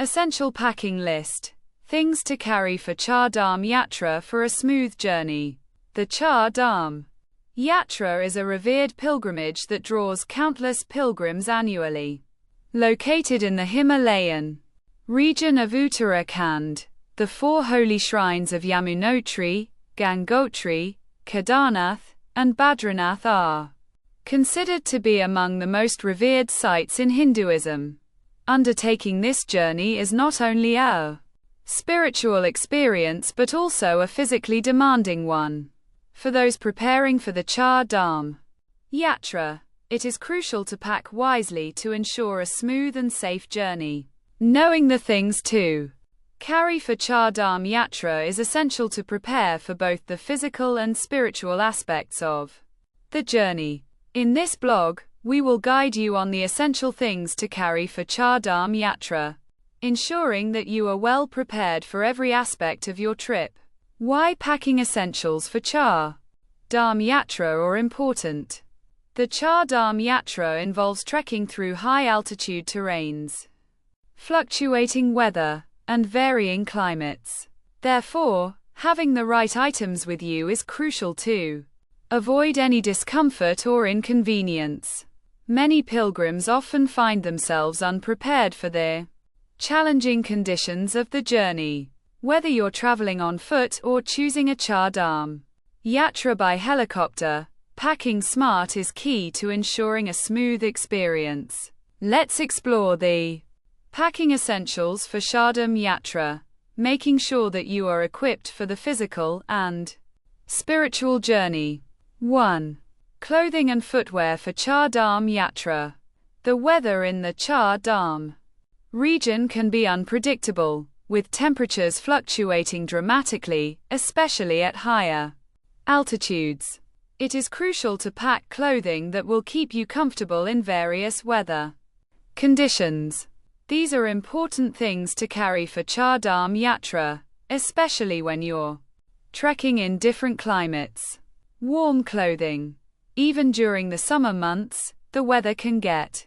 Essential packing list. Things to carry for Char Dham Yatra for a smooth journey. The Char Dham Yatra is a revered pilgrimage that draws countless pilgrims annually. Located in the Himalayan region of Uttarakhand, the four holy shrines of Yamunotri, Gangotri, Kedarnath, and Badrinath are considered to be among the most revered sites in Hinduism. Undertaking this journey is not only a spiritual experience but also a physically demanding one. For those preparing for the Char Dham Yatra, it is crucial to pack wisely to ensure a smooth and safe journey. Knowing the things to carry for Char Dham Yatra is essential to prepare for both the physical and spiritual aspects of the journey. In this blog, we will guide you on the essential things to carry for Char Dham Yatra, ensuring that you are well prepared for every aspect of your trip. Why packing essentials for Char Dham Yatra are important. The Char Dham Yatra involves trekking through high-altitude terrains, fluctuating weather, and varying climates. Therefore, having the right items with you is crucial to avoid any discomfort or inconvenience. Many pilgrims often find themselves unprepared for the challenging conditions of the journey. Whether you're traveling on foot or choosing a Char Dham Yatra by helicopter, packing smart is key to ensuring a smooth experience. Let's explore the packing essentials for Char Dham Yatra, making sure that you are equipped for the physical and spiritual journey. 1. Clothing and footwear for Char Dham Yatra. The weather in the Char Dham region can be unpredictable, with temperatures fluctuating dramatically, especially at higher altitudes. It is crucial to pack clothing that will keep you comfortable in various weather conditions. These are important things to carry for Char Dham Yatra, especially when you're trekking in different climates. Warm clothing. Even during the summer months, the weather can get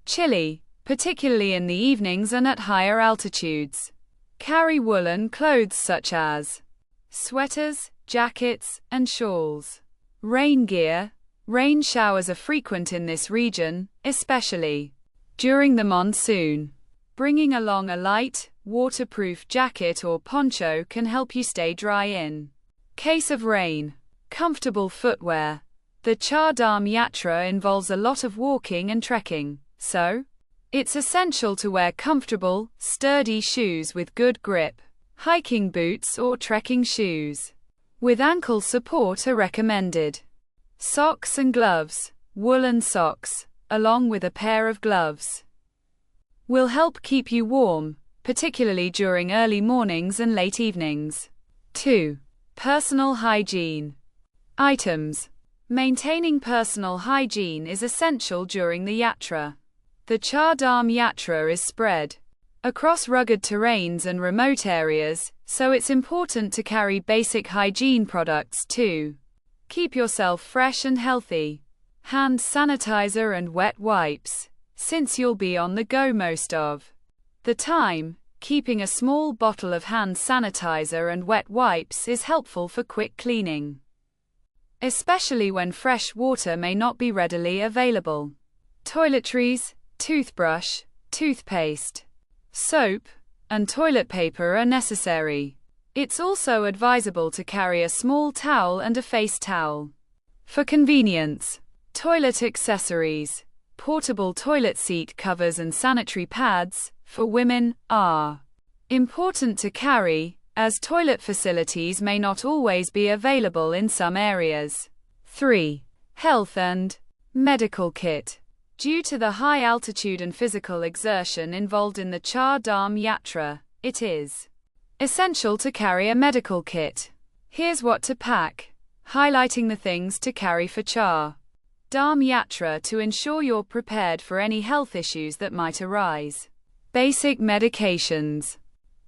chilly, particularly in the evenings and at higher altitudes. Carry woolen clothes such as sweaters, jackets, and shawls. Rain gear. Rain showers are frequent in this region, especially during the monsoon. Bringing along a light, waterproof jacket or poncho can help you stay dry in case of rain. Comfortable footwear. The Char Dham Yatra involves a lot of walking and trekking, so it's essential to wear comfortable, sturdy shoes with good grip. Hiking boots or trekking shoes with ankle support are recommended. Socks and gloves. Woolen socks, along with a pair of gloves, will help keep you warm, particularly during early mornings and late evenings. 2. Personal hygiene items. Maintaining personal hygiene is essential during the yatra. The Char Dham Yatra is spread across rugged terrains and remote areas, so it's important to carry basic hygiene products to keep yourself fresh and healthy. Hand sanitizer and wet wipes. Since you'll be on the go most of the time, keeping a small bottle of hand sanitizer and wet wipes is helpful for quick cleaning, especially when fresh water may not be readily available. Toiletries, toothbrush, toothpaste, soap, and toilet paper are necessary. It's also advisable to carry a small towel and a face towel for convenience. Toilet accessories. Portable toilet seat covers and sanitary pads, for women, are important to carry, as toilet facilities may not always be available in some areas. 3. Health and medical kit. Due to the high altitude and physical exertion involved in the Char Dham Yatra, it is essential to carry a medical kit. Here's what to pack. Highlighting the things to carry for Char Dham Yatra to ensure you're prepared for any health issues that might arise. Basic medications.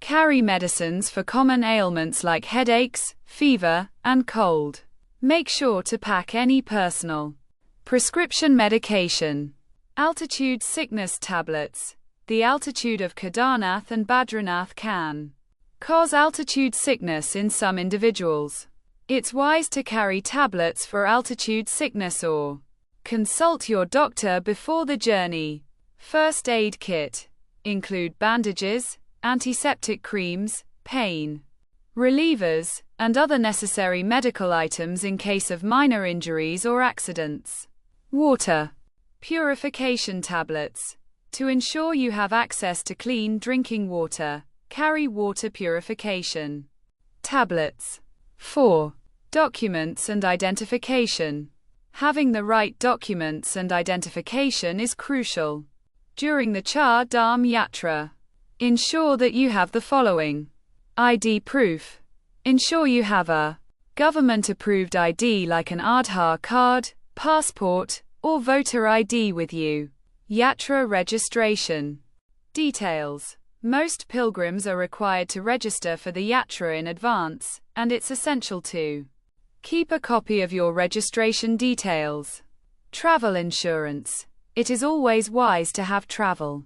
Carry medicines for common ailments like headaches, fever, and cold. Make sure to pack any personal prescription medication. Altitude sickness tablets. The altitude of Kedarnath and Badrinath can cause altitude sickness in some individuals. It's wise to carry tablets for altitude sickness or consult your doctor before the journey. First aid kit. Include bandages, antiseptic creams, pain relievers, and other necessary medical items in case of minor injuries or accidents. Water purification tablets. To ensure you have access to clean drinking water, carry water purification tablets. 4. Documents and identification. Having the right documents and identification is crucial during the Char Dham Yatra. Ensure that you have the following: ID proof. Ensure you have a government-approved ID like an Aadhaar card, passport, or voter ID with you. Yatra registration details. Most pilgrims are required to register for the yatra in advance, and it's essential to keep a copy of your registration details. Travel insurance. It is always wise to have travel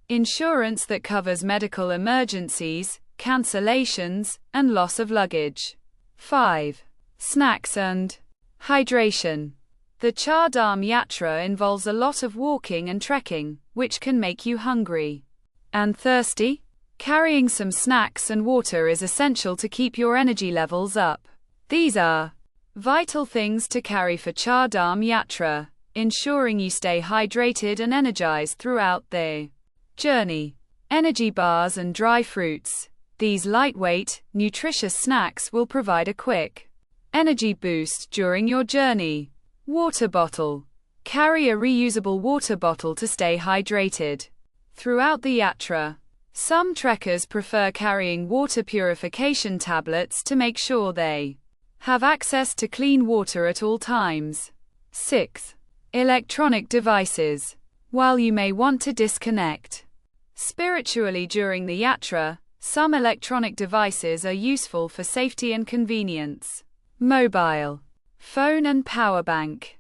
insurance that covers medical emergencies, cancellations, and loss of luggage. 5. Snacks and hydration. The Char Dham Yatra involves a lot of walking and trekking, which can make you hungry and thirsty. Carrying some snacks and water is essential to keep your energy levels up. These are vital things to carry for Char Dham Yatra, ensuring you stay hydrated and energized throughout the journey. Energy bars and dry fruits. These lightweight, nutritious snacks will provide a quick energy boost during your journey. Water bottle. Carry a reusable water bottle to stay hydrated throughout the yatra. Some trekkers prefer carrying water purification tablets to make sure they have access to clean water at all times. 6. Electronic devices. While you may want to disconnect spiritually during the yatra, some electronic devices are useful for safety and convenience. Mobile phone and power bank.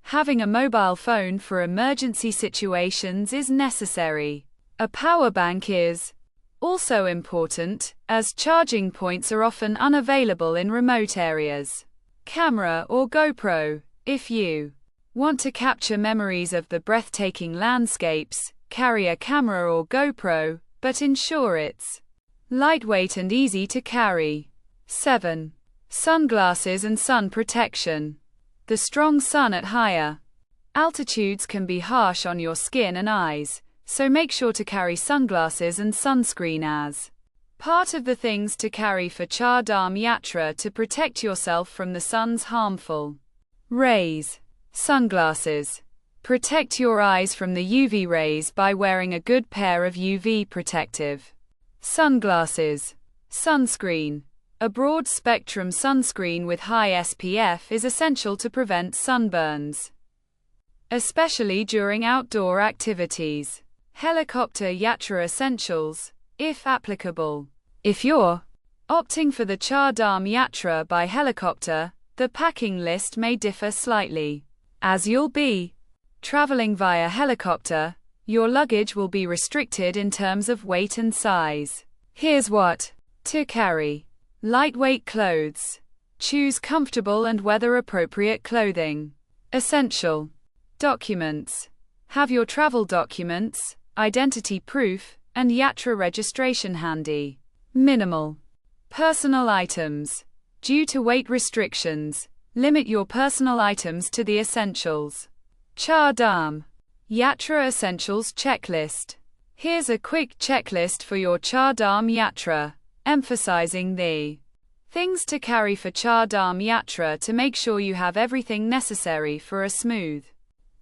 Having a mobile phone for emergency situations is necessary. A power bank is also important, as charging points are often unavailable in remote areas. Camera or GoPro. If you want to capture memories of the breathtaking landscapes, carry a camera or GoPro, but ensure it's lightweight and easy to carry. 7. Sunglasses and sun protection. The strong sun at higher altitudes can be harsh on your skin and eyes, so make sure to carry sunglasses and sunscreen as part of the things to carry for Char Dham Yatra to protect yourself from the sun's harmful rays. Sunglasses. Protect your eyes from the UV rays by wearing a good pair of UV protective sunglasses. Sunscreen. A broad-spectrum sunscreen with high SPF is essential to prevent sunburns, especially during outdoor activities. Helicopter yatra essentials, if applicable. If you're opting for the Char Dham Yatra by helicopter, the packing list may differ slightly. As you'll be traveling via helicopter, your luggage will be restricted in terms of weight and size. Here's what to carry. Lightweight clothes. Choose comfortable and weather-appropriate clothing. Essential documents. Have your travel documents, identity proof, and yatra registration handy. Minimal personal items. Due to weight restrictions, limit your personal items to the essentials. Char Dham Yatra Essentials Checklist. Here's a quick checklist for your Char Dham Yatra, emphasizing the things to carry for Char Dham Yatra to make sure you have everything necessary for a smooth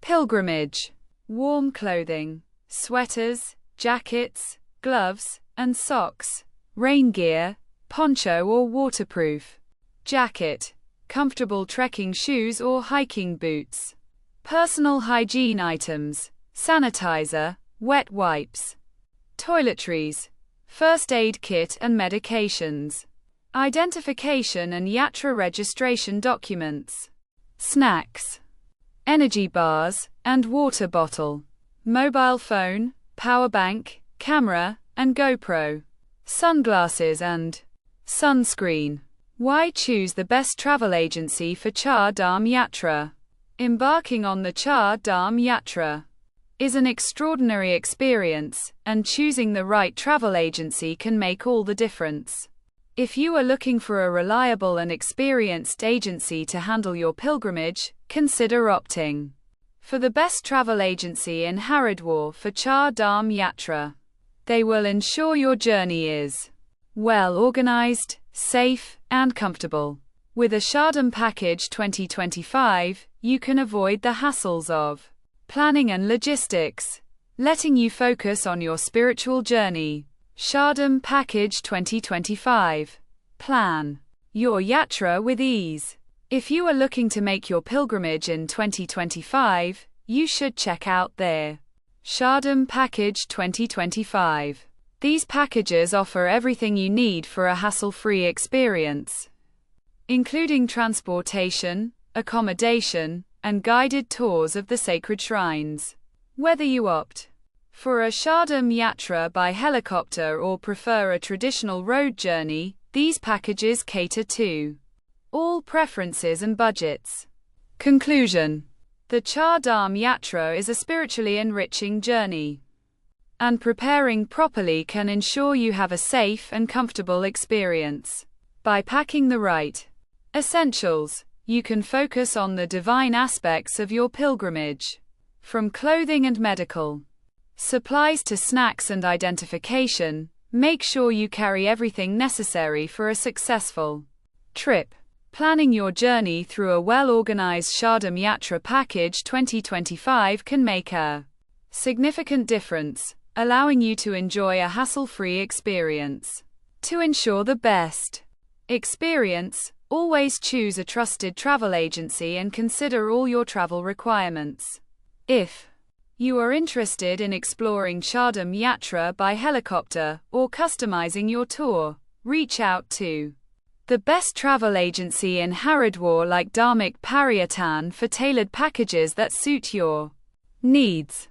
pilgrimage. Warm clothing, sweaters, jackets, gloves, and socks. Rain gear, poncho or waterproof jacket. Comfortable trekking shoes or hiking boots. Personal hygiene items, sanitizer, wet wipes, toiletries, first aid kit and medications. Identification and yatra registration documents. Snacks, energy bars, and water bottle. Mobile phone, power bank, camera, and GoPro, sunglasses and sunscreen. Why choose the best travel agency for Char Dham Yatra? Embarking on the Char Dham Yatra is an extraordinary experience, and choosing the right travel agency can make all the difference. If you are looking for a reliable and experienced agency to handle your pilgrimage, consider opting for the best travel agency in Haridwar for Char Dham Yatra. They will ensure your journey is well organized, safe, and comfortable. With a Char Dham Package 2025, you can avoid the hassles of planning and logistics, letting you focus on your spiritual journey. Char Dham Package 2025. Plan your yatra with ease. If you are looking to make your pilgrimage in 2025, you should check out their Char Dham Package 2025. These packages offer everything you need for a hassle-free experience, including transportation, accommodation, and guided tours of the sacred shrines. Whether you opt for a Char Dham Yatra by helicopter or prefer a traditional road journey, these packages cater to all preferences and budgets. Conclusion: the Char Dham Yatra is a spiritually enriching journey, and preparing properly can ensure you have a safe and comfortable experience. By packing the right essentials, you can focus on the divine aspects of your pilgrimage. From clothing and medical supplies to snacks and identification, make sure you carry everything necessary for a successful trip. Planning your journey through a well-organized Char Dham Yatra Package 2025 can make a significant difference, allowing you to enjoy a hassle-free experience. To ensure the best experience, always choose a trusted travel agency and consider all your travel requirements. If you are interested in exploring Char Dham Yatra by helicopter or customizing your tour, reach out to the best travel agency in Haridwar like Dharmik Paryatan for tailored packages that suit your needs.